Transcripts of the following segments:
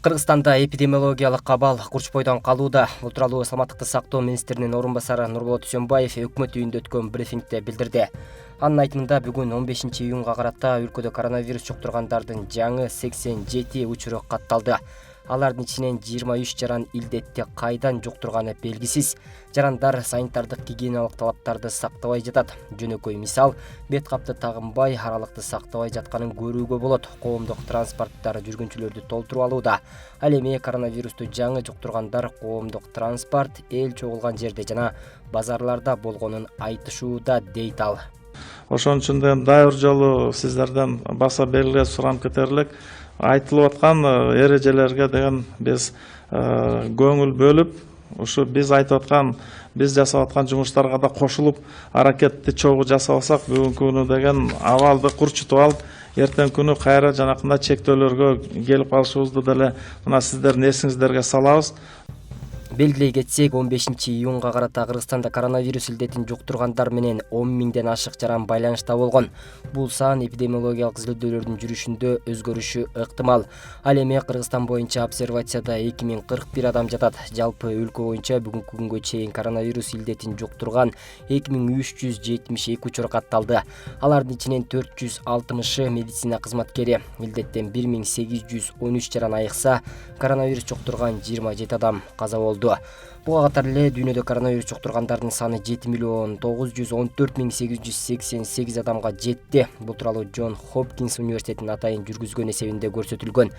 Кыргызстанда эпидемиологиялык абал курч бойдон калууда. Бул тууралуу саламаттыкты сактоо министринин орун басары Нурболот Үсөнбаев өкмөт үйүндө өткөн брифингде билдирди. Анын айтымында бүгүн 15-июнга карата өлкөдө коронавирус жуктургандардын жаңы 87 учуру катталды. Алардын ичинен 23 жаран илдетти кайдан жуктурганы белгисиз. Жарандар санитардык гигиеналык талаптарды сактабай жатат. Жөнөкөй мисал, бет капты тагынбай, аралыкты сактабай жатканын көрүүгө болот. Коомдук транспорттар жүргүнчүлөрдү толтуруп алууда. Ал эми коронавирусту жаңы жуктургандар коомдук транспорт эл чогулган жерде жана базарларда болгонун айтышууда, дейт ал. Ошон үчүн дайыр жолу сиздерден баса белгилеп суранып кетерлик. Айтылып аткан эрежелерге деген биз көңүл бөлүп, ушу биз айтып аткан, биз жасап аткан жумуштарга да кошулуп, аракетти чогуу жасап алсак, бүгүнкү күнү деген абалды курчутуп алып, эртең күнү кайра жанакындай чектөөлөргө келип калышыбызды деле мына сиздердин эсиңиздерге салабыз. Белгилей кетсек, 15-июнга карата Кыргызстанда коронавирус илдетин жуктургандар менен 10 миңден ашык жаран байланышта болгон. Бул сан эпидемиологиялык изилдөөлөрдүн жүрүшүндө өзгөрүшү ыктымал. Ал эми Кыргызстан боюнча обсервацияда 2041 адам жатат. Жалпы өлкө боюнча бүгүнкү күнгө чейин коронавирус илдетин жуктурган 2372 учур катталды. Алардын ичинен 460 медицина кызматкери, илдеттен 1813 жаран айыкса, коронавирус жуктурган 27 адам каза болду. Буга катар эле дүйнөдө коронавирус жуктургандардын саны 7.914.888 адамга жетти. Бул тууралуу Джон Хопкинс университетинин атайын жүргүзгөн эсебинде көрсөтүлгөн.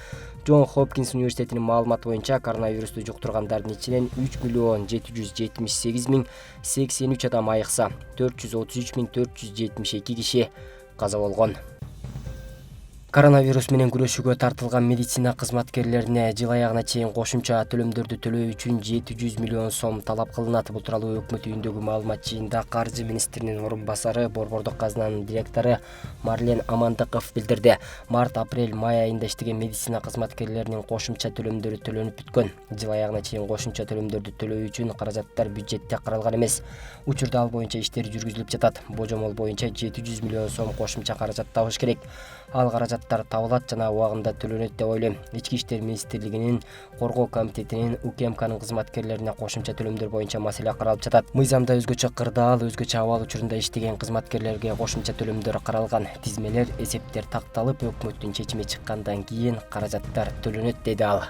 Джон Хопкинс университетинин маалыматы боюнча коронавирусту жуктургандардын ичинен 3.778.083 адам айыкса, 433.472 киши каза болгон. Коронавирус менен күрөшүүгө тартылган медицина кызматкерлерине жыл аягына чейин кошумча төлөмдөрдү төлөө үчүн 700 миллион сом талап кылынат. Бул тууралуу өкмөт үйүндөгү маалымат жыйынында каржы министринин орун басары, Борбордук казынанын директору Марлен Амандыков билдирди. Март, апрель, май айында иштеген медицина кызматкерлеринин кошумча төлөмдөрү төлөнүп бүткөн. Жыл аягына чейин кошумча төлөмдөрдү төлөө үчүн каражаттар бюджетте каралган эмес. Учурда ал боюнча иштер жүргүзүлүп жатат. Божомол боюнча 700 миллион сом кошумча каражат табыш керек. Ал каражаттар табылат жана убагында төлөнөт деп ойлойм. Ички иштер министрлигинин коргоо комитетинин УКМКнын кызматкерлерине кошумча төлөмдөр боюнча маселе каралып жатат. Мыйзамда өзгөчө кырдаал, өзгөчө абал учурунда иштеген кызматкерлерге кошумча төлөмдөр каралган. Тизмелер, эсептер такталып, өкмөттүн чечими чыккандан кийин каражаттар төлөнөт, деди ал.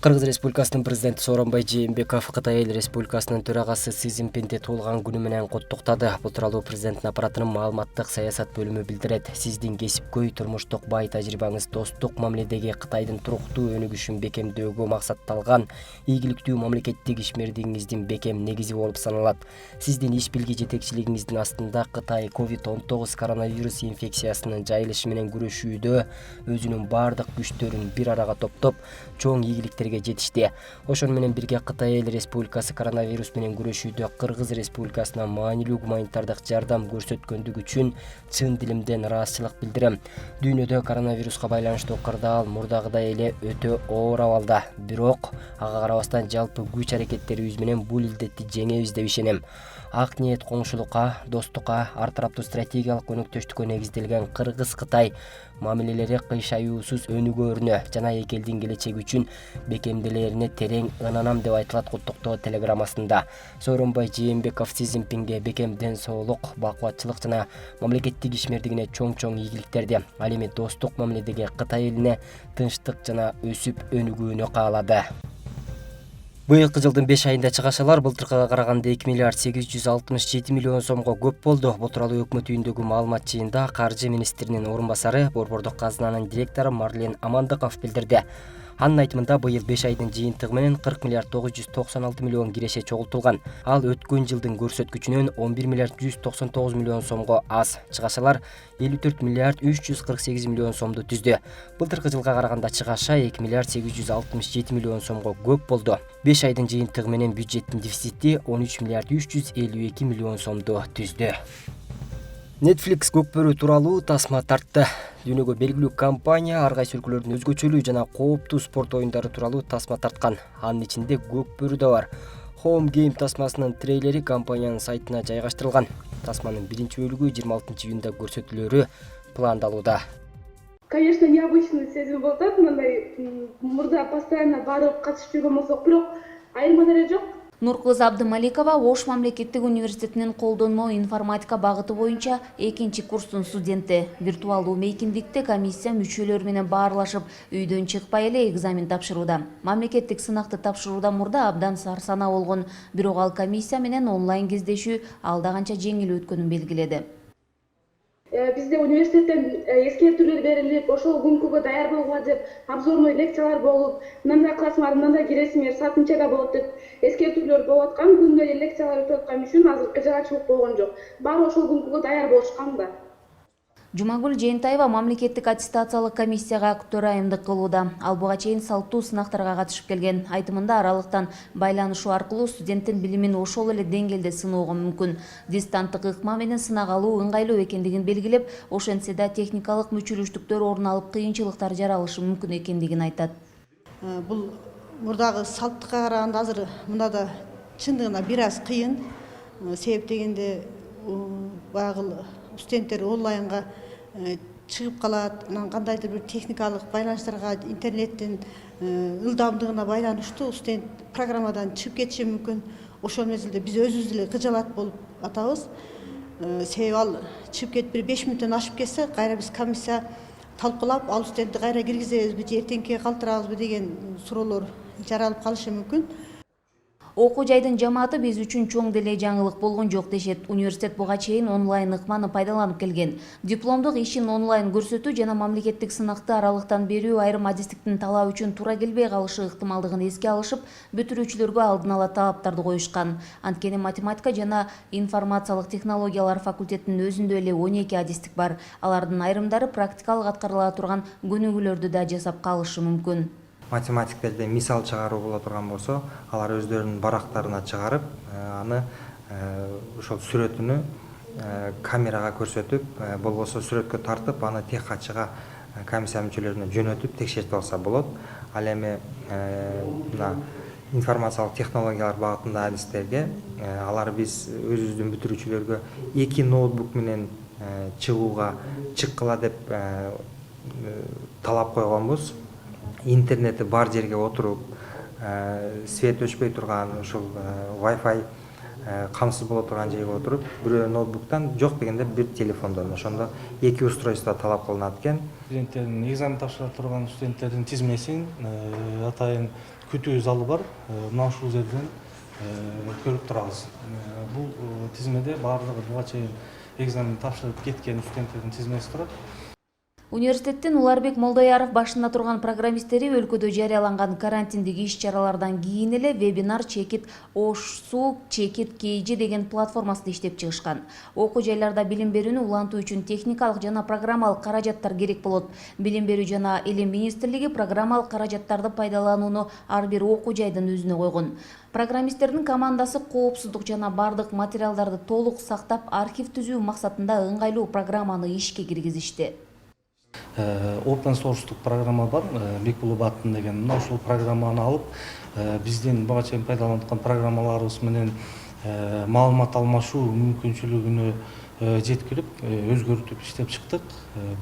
Кыргыз Республикасынын президенти Сооронбай Жээнбеков Кытай Эл Республикасынын төрагасы Си Цзиньпинди туулган күнү менен куттуктады. Бул тууралуу президенттин аппаратынын маалыматтык саясат бөлүмү билдирет. Сиздин кесипкөй, турмуштук бай тажрыйбаңыз достук мамиледеги Кытайдын туруктуу өнүгүшүн бекемдөөгө максатталган ийгиликтүү мамлекеттик ишмердигиңиздин бекем негизи болуп саналат. Сиздин иш билги жетекчилигиңиздин астында Кытай COVID-19 коронавирус инфекциясынын жайылышы менен күрөшүүдө өзүнүн бардык күчтөрүн бир арага топтоп, чоң ийгиликтерге жетишти. Ошону менен бирге Кытай Эл Республикасы коронавирус менен күрөшүүдө Кыргыз Республикасына маанилүү гуманитардык жардам көрсөткөндүгү үчүн чын дилимден ыраазычылык билдирем. Дүйнөдө коронавируска байланыштуу кырдаал мурдагыдай эле өтө оор абалда. Бирок ага карабастан жалпы күч аракеттерибиз менен бул илдетти жеңебиз деп ишенем. Ак ниет, коңшулукка, достукка, ар тараптуу стратегиялык өнөктөштүккө негизделген Кыргыз-Кытай мамилелери кыйшаюусуз өнүгөөрүнө жана эки элдин келечеги үчүн бекемделээрине терең ынанам деп айтылат куттуктоо телеграммасында. Сооронбай Жээнбеков Си Цзиньпинге бекем ден соолук, бакубатчылык жана мамлекеттик ишмердигине чоң ийгиликтерди, ал эми достук мамиледеги Кытай элине тынчтык жана өсүп өнүгүүнү каалады. Быйылкы жылдын 5 айында чыгашалар былтыркыга караганда 2 миллиард 867 миллион сомго көп болду. Бул тууралуу өкмөт үйүндөгү маалымат жыйынында каржы министринин орун басары, Борбордук казынанын директору Марлен Амандыков билдирди. Анын айтымында быйыл 5 айдын жыйынтыгы менен 40 миллиард 996 миллион киреше чогултулган. Ал өткөн жылдын көрсөткүчүнөн 11 миллиард 199 миллион сомго аз. Чыгашалар 54 миллиард 348 миллион сомду түздү. Былтыркы жылга караганда чыгаша 2 миллиард 867 миллион сомго көп болду. 5 айдын жыйынтыгы менен бюджеттин дефицити 13 миллиард 352 миллион сомду түздү. Netflix көкбөрү тууралуу тасма тартты. Дүйнөгө белгилүү компания ар кайсы өлкөлөрдүн өзгөчөлүү жана кооптуу спорт оюндары тууралуу тасма тарткан. Анын ичинде көкбөрү да бар. Home Game тасмасынын трейлери компаниянын сайтына жайгаштырылган. Тасманын биринчи бөлүгү 26 июнда көрсөтүлөрү пландалууда. Конечно, необычный сезон болуп атат, мындай мурда постоянно барып катышып жүргөн болсок, бирок айырмалары жок. Нуркыз Абдымаликова Ош мамлекеттик университетинин колдонмо информатика багыты боюнча 2-чи курстун студенти. Виртуалдуу мейкиндикте комиссия мүчөлөрү менен баарлашып, үйдөн чыкпай эле экзамен тапшырууда. Мамлекеттик сынакты тапшыруудан мурда абдан сарсанаа болгон, бирок ал комиссия менен онлайн кездешүү алда канча жеңил өткөнүн белгиледи. Бизде университеттен эскертүүлөр берилип, ошол күнгүгө даяр болгула деп обзорный лекциялар болуп, мындай классыңар, мындай киресиңер, саатынчада болот деп эскертүүлөр болуп аткан, күндө эле лекциялар өтүп аткан үчүн азыр ыжыгачылык болгон жок. Баары ошол күнгүгө даяр болушкан да. Жумагүл Жээнтаева мамлекеттик аттестациялык комиссияга төрайымдык кылууда. Ал буга чейин салттуу сынактарга катышып келген. Айтымында аралыктан байланышуу аркылуу студенттин билимин ошол эле деңгээлде сыноого мүмкүн. Дистанттык ыкма менен сынак алуу ыңгайлуу экендигин белгилеп, ошентсе да техникалык мүчүлүштүктөр орун алып, кыйынчылыктар жаралышы мүмкүн экендигин айтат. Бул мурдагы салттыкка караганда азыр мында да чындыгында бир аз кыйын. Себеп дегенде баягы студенттер онлайнга чыгып калат, анан кандайдыр бир техникалык байланыштарга, интернеттин ылдамдыгына байланыштуу студент программадан чыгып кетиши мүмкүн. Ошол мезгилде биз өзүбүз деле кыжалат болуп атабыз. Себеби ал чыгып кетип бир 5 мүнөттөн ашып кетсе, кайра биз комиссия талкуулап, ал студентти кайра киргизебизби, же эртеңки калтырабызбы деген суроолор жаралып калышы мүмкүн. Окуу жайдын жамааты биз үчүн чоң деле жаңылык болгон жок дешет. Университет буга чейин онлайн ыкманы пайдаланып келген. Дипломдук ишин онлайн көрсөтүү жана мамлекеттик сынакты аралыктан берүү айрым адистиктин талабы үчүн туура келбей калышы ыктымалдыгын эске алышып, бүтүрүүчүлөргө алдын ала талаптарды коюшкан. Анткени математика жана информациялык технологиялар факультетинин өзүндө эле 12 адистик бар. Алардын айрымдары практикалык аткарыла турган көнүгүүлөрдү да жасап калышы мүмкүн. Математиктерде мисал чыгаруу боло турган болсо, алар өздөрүнүн барактарына чыгарып, аны ошол сүрөтүнү камерага көрсөтүп, болбосо сүрөткө тартып, аны тех катчыга комиссия мүчөлөрүнө жөнөтүп текшертип алса болот. Ал эми мына информациялык технологиялар багытында адистерге алар биз өзүбүздүн бүтүрүүчүлөргө 2 ноутбук менен чыккыла деп талап койгонбуз. Интернети бар жерге отуруп, свет өчпөй турган, ушул Wi-Fi камсыз боло турган жерге отуруп, бирөө ноутбуктан, жок дегенде бир телефондон, ошондо 2 устройство талап кылынат экен. Студенттердин экзамен тапшыра турган студенттердин тизмесин атайын күтүү залы бар. Мына ушул жерден көрүп турабыз. Бул тизмеде баардыгы буга чейин экзамен тапшырып кеткен студенттердин тизмеси турат. Университеттин Уларбек Молдаяров башында турган программисттери өлкөдө жарыяланган карантиндик иш-чаралардан кийин эле вебинар чекит Ош-суу чекит KG деген платформасында иштеп чыгышкан. Окуу жайларда билим берүүнү улантуу үчүн техникалык жана программалык каражаттар керек болот. Билим берүү жана Илим министрлиги программалык каражаттарды пайдаланууну ар бир окуу жайдын өзүнө койгон. Программисттердин командасы коопсуздук жана бардык материалдарды толук сактап, архив түзүү максатында ыңгайлуу программаны ишке киргизишти. Open source'тук программа бар, Бекбулубаттын деген. Мына ушул программаны алып, биздин буга чейин пайдаланып аткан программаларыбыз менен маалымат алмашуу мүмкүнчүлүгүнө жеткирип, өзгөртүп иштеп чыктык.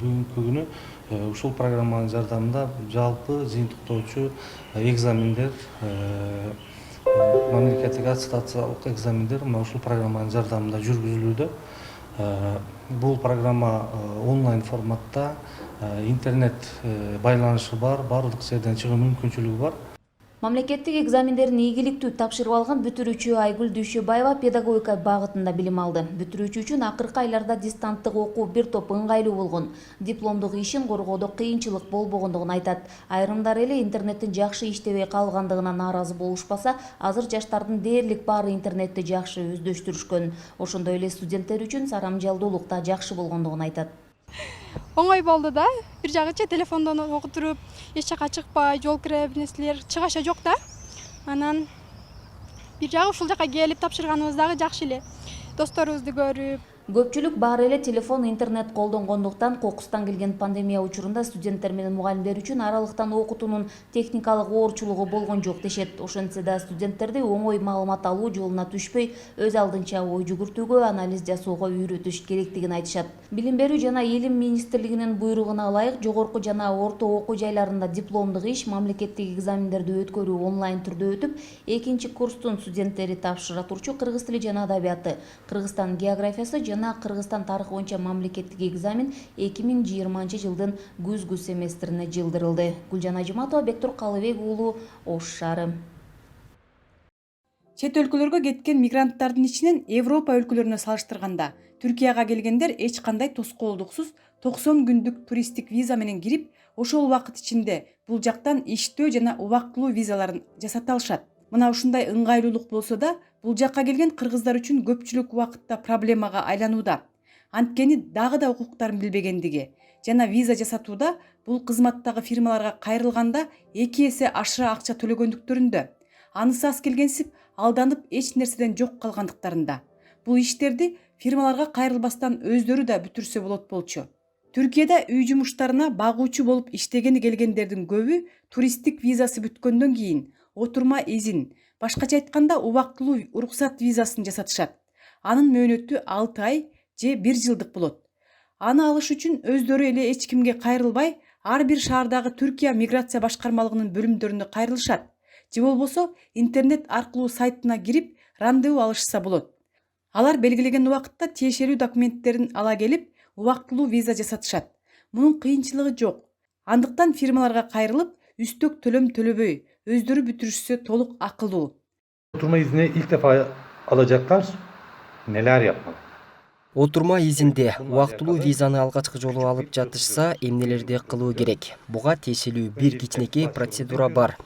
Бүгүнкү күнү ушул программанын жардамында жалпы жыйынтыктоочу экзамендер, мамлекеттик аттестациялык экзамендер мына ушул программанын жардамында жүргүзүлүүдө. Бул программа онлайн форматта, интернет байланышы бар, бардык жерден чыгуу мүмкүнчүлүгү бар. Мамлекеттик экзамендерин ийгиликтүү тапшырып алган бүтүрүүчү Айгүл Дүйшөбаева педагогика багытында билим алды. Бүтүрүүчү үчүн акыркы айларда дистанттык окуу бир топ ыңгайлуу болгон. Дипломдук ишин коргоодо кыйынчылык болбогондугун айтат. Айрымдары эле интернеттин жакшы иштебей калгандыгына нааразы болушпаса, азыр жаштардын дээрлик баары интернетти жакшы өздөштүрүшкөн. Ошондой эле студенттер үчүн сарамжалдуулук да жакшы болгондугун айтат. Оңой болду да. Бир жагыча телефондон отуруп, эч жака чыкпай, жол кире бир нерселер чыгаша жок да. Анан бир жагы ушул жака келип тапшырганыбыз дагы жакшы эле. Досторубузду көрүп, Көпчүлүк баары эле телефон, интернет колдонгондуктан кокустан келген пандемия учурунда студенттер менен мугалимдер үчүн аралыктан окутуунун техникалык оорчулугу болгон жок дешет. Ошентсе да студенттерди оңой маалымат алуу жолуна түшпөй, өз алдынча ой жүгүртүүгө, анализ жасоого үйрөтүш керектигин айтышат. Билим берүү жана Илим министрлигинин буйругуна ылайык жогорку жана орто окуу жайларында дипломдук иш, мамлекеттик экзамендерди өткөрүү онлайн түрдө өтүп, экинчи курстун студенттери тапшыра турчу кыргыз тили жана адабияты, Кыргызстан географиясы жана Кыргызстан тарыхы боюнча мамлекеттик экзамен 2020 жылдын күзгү семестрине жылдырылды. Гүлжан Ажыматова, Бектур Калыбек уулу, Ош шаары. Чет өлкөлөргө кеткен мигранттардын ичинен Европа өлкөлөрүнө салыштырганда Түркияга келгендер эч кандай тоскоолдуксуз 90 күндүк туристтик виза менен кирип, ошол убакыт ичинде бул жактан иштөө жана убактылуу визаларын жасата алышат. Мына ушундай ыңгайлуулук болсо да, бул жакка келген кыргыздар үчүн көпчүлүк убакытта проблемага айланууда. Анткени дагы да укуктарын билбегендиги жана виза жасатууда бул кызматтагы фирмаларга кайрылганда 2 эсе ашыра акча төлөгөндүктөрүндө. Анысы аз келгенсип, алданып эч нерседен жок калгандыктарында. Бул иштерди фирмаларга кайрылбастан өздөрү да бүтүрсө болот болчу. Түркияда үй жумуштарына багуучу болуп иштегени келгендердин көбү туристтик визасы бүткөндөн кийин отурма изин, башкача айтканда убактылуу уруксат визасын жасатышат. Анын мөөнөтү 6 ай же 1 жылдык болот. Аны алыш үчүн өздөрү эле эч кимге кайрылбай, ар бир шаардагы Түркия миграция башкармалыгынын бөлүмдөрүнө кайрылышат. Же болбосо интернет аркылуу сайтына кирип, рандеву алышса болот. Алар белгилеген убакытта тиешелүү документтерин ала келип, убактылуу виза жасатышат. Мунун кыйынчылыгы жок. Андыктан фирмаларга кайрылып, үстөк төлөм төлөбөй, өздөрү бүтүрүшсө толук акылуу. Oturma izni ilk defa alacaklar. Neler yapmalı? Отурма изинде убактылуу визаны алгачкы жолу алып жатышса, эмнелерди кылуу керек? Буга тиешелүү бир кичинекей процедура бар.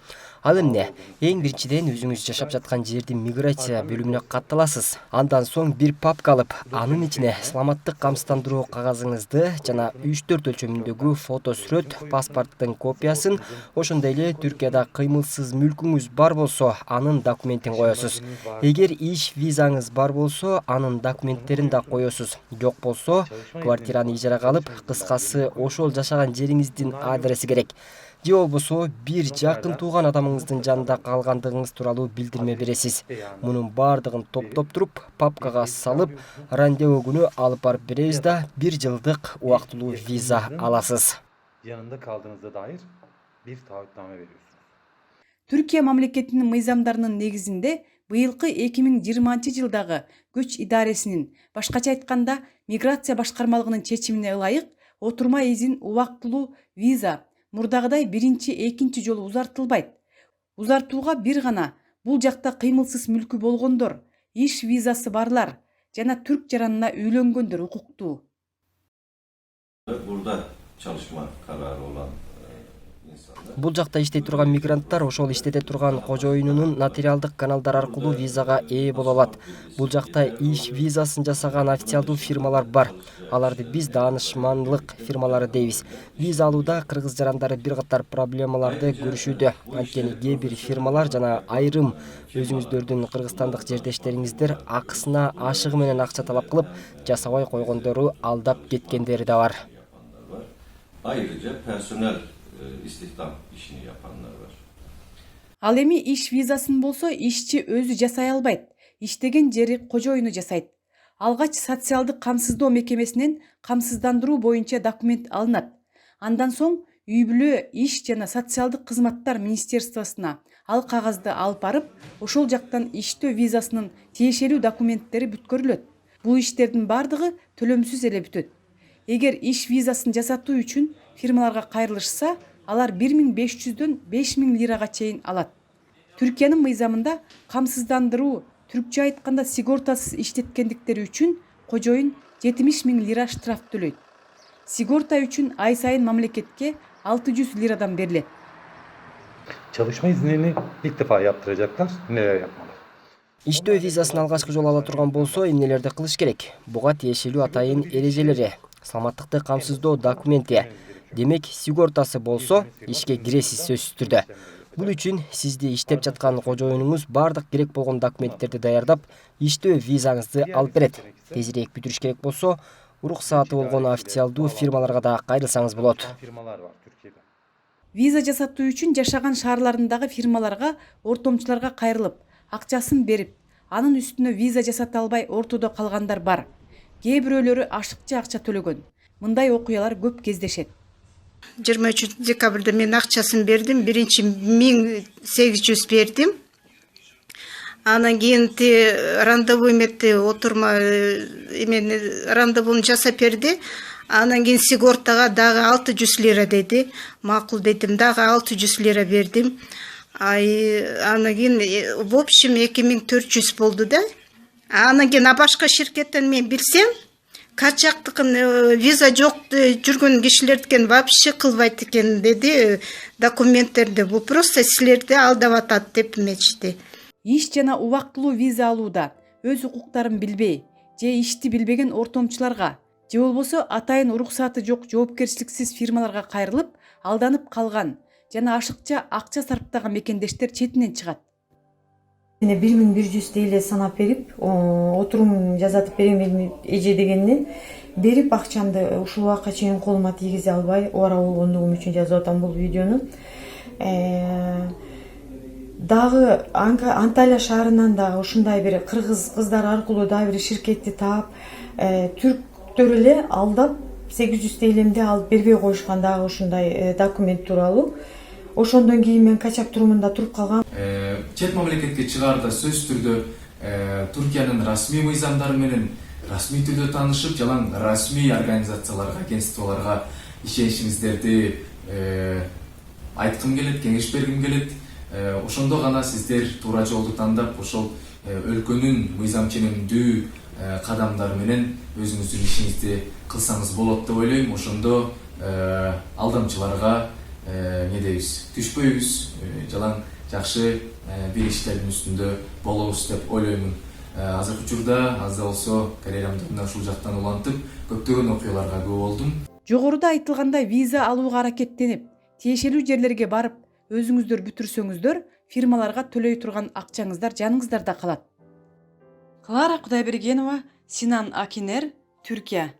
Ал эмне? Эң биринчиден өзүңүз жашап жаткан жердин миграция бөлүмүнө катталасыз. Андан соң бир папка алып, анын ичине саламаттык камсыздандыруу кагазыңызды жана 3-4 өлчөмүндөгү фото сүрөт, паспорттун копиясын, ошондой эле Түркияда кыймылсыз мүлкүңүз бар болсо, анын документин коесуз. Эгер иш визаңыз бар болсо, анын документтерин да коесуз. Жок болсо, квартираны ижарага алып, кыскасы ошол жашаган жериңиздин адреси керек. Же болбосо бир жакын тууган адамыңыздын жанында калгандыгыңыз тууралуу билдирме бересиз. Мунун баардыгын топтоп туруп, папкага салып, рандеву күнү алып барып беребиз да 1 жылдык убактылуу виза аласыз. Yanında kaldığınızda dair bir taahhütname veriyorsunuz. Түркия мамлекетинин мыйзамдарынын негизинде быйылкы 2020 жылдагы көч идаресинин, башкача айтканда миграция башкармалыгынын чечимине ылайык отурма изин убактылуу виза мурдагыдай биринчи, экинчи жолу узартылбайт. Узартууга бир гана бул жакта кыймылсыз мүлкү болгондор, иш визасы барлар жана түрк жаранына үйлөнгөндөр укуктуу. Burada çalışma kararı olan Бул жакта иштей турган мигранттар ошол иштете турган кожоюнунун нотариалдык каналдар аркылуу визага ээ боло алат. Бул жакта иш визасын жасаган официалдуу фирмалар бар. Аларды биз даанышманлык фирмалары дейбиз. Виза алууда кыргыз жарандары бир катар проблемаларды көрүшүүдө. Анткени кээ бир фирмалар жана айрым өзүңүздөрдүн кыргызстандык жердештериңиздер акысына ашыгы менен акча талап кылып, жасабай койгондору алдап кеткендери да бар. Ayrıca personel istihdam işini yapanlar var. Ал эми иш визасын болсо ишчи өзү жасай албайт. Иштеген жери кожоюну жасайт. Алгач социалдык камсыздоо мекемесинен камсыздандыруу боюнча документ алынат. Андан соң үй бүлө, иш жана социалдык кызматтар министерствосуна ал кагазды алып барып, ошол жактан иштөө визасынын тиешелүү документтери бүткөрүлөт. Бул иштердин бардыгы төлөмсүз эле бүтөт. Эгер иш визасын жасатуу үчүн фирмаларга кайрылышса, алар 1500дөн 5000 лирага чейин алат. Түркиянын мыйзамында камсыздандыруу, түркчө айтканда сигортасыз иштеткендиктери үчүн кожоюн 70 000 лира штраф төлөйт. Сигорта үчүн ай сайын мамлекетке 600 лирадан берилет. Çalışma iznini ilk defa yaptıracaklar. Neler yapmalı? Иштөө визасын алгачкы жолу ала турган болсо, эмнелерди кылыш керек? Буга тиешелүү атайын эрежелери, саламаттыкты камсыздоо документи. Демек, сигортасы болсо, ишке киресиз сөзсүз түрдө. Бул үчүн сизди иштеп жаткан кожоюнуңуз бардык керек болгон документтерди даярдап, иштөө визаңызды алып берет. Тезирээк бүтүрүш керек болсо, уруксааты болгон официалдуу фирмаларга да кайрылсаңыз болот. Виза жасатуу үчүн жашаган шаарларындагы фирмаларга, ортомчуларга кайрылып, акчасын берип, анын үстүнө виза жасата албай ортодо калгандар бар. Кээ бирөөлөрү ашыкча акча төлөгөн. Мындай окуялар көп кездешет. 23 декабрда мен акчасын бердим, 1800 бердим. Анан кийин рандеву эметти, отурма эмени рандевуну жасап берди. Анан кийин Сигортага дагы 600 лира деди. Макул дедим, дагы 600 лира бердим. Анан кийин в общем 2400 болду да. Анан кийин башка ширкеттен мен билсем, качактыкын виза жок жүргөн кишилердикин вообще кылбайт экен деди документтерди. Бул просто силерди алдап атат деп эметишти. Иш жана убактылуу виза алууда өз укуктарын билбей, же ишти билбеген ортомчуларга, же болбосо атайын уруксаты жок жоопкерчиликсиз фирмаларга кайрылып, алданып калган жана ашыкча акча сарптаган мекендештер четинен чыгат. 1100 эле санап берип, отурум жасатып берем эже дегенден берип акчамды ушул убакка чейин колума тийгизе албай, ора болгондугум үчүн жазып атам бул видеону. Дагы Анталия шаарынан дагы ушундай бир кыргыз кыздар аркылуу дагы бир ширкетти таап, түрктөр эле алдап 800 элемди алып бербей коюшкан дагы ушундай документ тууралуу. Ошондон кийин мен качак турумунда туруп калгам. Чет мамлекетке чыгаарда сөзсүз түрдө Түркиянын расмий мыйзамдары менен расмий түрдө таанышып, жалаң расмий организацияларга, агентстволорго ишенишиңиздерди айткым келет, кеңеш бергим келет. Ошондо гана сиздер туура жолду тандап, ошол өлкөнүн мыйзам ченемдүү кадамдары менен өзүңүздүн ишиңизди кылсаңыз болот деп ойлойм. Ошондо алдамчыларга не дейбиз, түшпөйбүз, жалаң жакшы бир иштердин үстүндө болобуз деп ойлоймун. Азыркы учурда аз да болсо карьерамды ушул жактан улантып, көптөгөн окуяларга күбө болдум. Жогоруда айтылгандай виза алууга аракеттенип, тиешелүү жерлерге барып, өзүңүздөр бүтүрсөңүздөр, фирмаларга төлөй турган акчаңыздар жаныңыздарда калат. Клара Кудайбергенова, Синан Акинер, Түркия.